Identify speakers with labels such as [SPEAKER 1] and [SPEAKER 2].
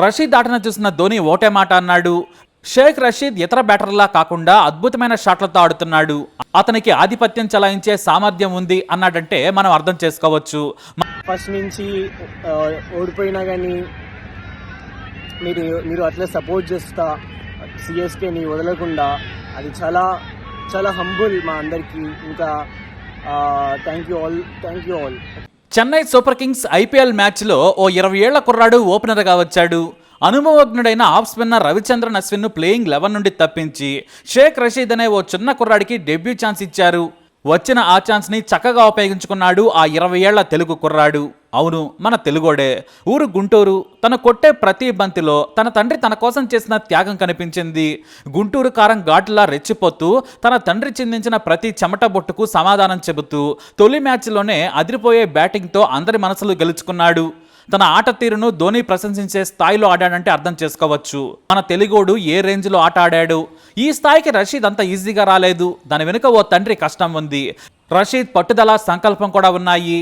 [SPEAKER 1] రషీద్ ఆటను చూసిన ధోని ఓటే మాట అన్నాడు. షేక్ రషీద్ ఇతర బ్యాటర్లా కాకుండా అద్భుతమైన షాట్లతో ఆడుతున్నాడు, అతనికి ఆధిపత్యం చలాయించే సామర్థ్యం ఉంది అన్నాడంటే మనం అర్థం చేసుకోవచ్చు.
[SPEAKER 2] ఫస్ట్ నుంచి ఓడిపోయినా కానీ మీరు మీరు అట్లా సపోర్ట్ చేస్తా సిఎస్కేని వదలకుండా, అది చాలా చాలా హంబుల్ మా అందరికీ. ఇంకా thank you all.
[SPEAKER 1] Chennai super Kings IPL మ్యాచ్లో ఓ 20 ఏళ్ల కుర్రాడు ఓపెనర్గా వచ్చాడు. అనుభవజ్ఞుడైన ఆఫ్ స్పిన్నర్ రవిచంద్రన్ అశ్విన్ను ప్లేయింగ్ 11 నుండి తప్పించి షేక్ రషీద్ అనే ఓ చిన్న కుర్రాడికి డెబ్యూ ఛాన్స్ ఇచ్చారు. వచ్చిన ఆ ఛాన్స్ని చక్కగా ఉపయోగించుకున్నాడు ఆ 20 ఏళ్ల తెలుగు కుర్రాడు. అవును, మన తెలుగోడే. ఊరు గుంటూరు. తను కొట్టే ప్రతి బంతిలో తన తండ్రి తన కోసం చేసిన త్యాగం కనిపించింది. గుంటూరు కారం ఘాటులా రెచ్చిపోతూ తన తండ్రి చిందించిన ప్రతి చెమట బొట్టుకు సమాధానం చెబుతూ తొలి మ్యాచ్లోనే అదిరిపోయే బ్యాటింగ్తో అందరి మనసులు గెలుచుకున్నాడు. తన ఆట తీరును ధోని ప్రశంసించే స్థాయిలో ఆడాడంటే అర్థం చేసుకోవచ్చు మన తెలుగోడు ఏ రేంజ్లో ఆట ఆడాడు. ఈ స్థాయికి రషీద్ అంత ఈజీగా రాలేదు. దాని వెనుక ఓ తండ్రి కష్టం ఉంది. రషీద్ పట్టుదల, సంకల్పం కూడా ఉన్నాయి.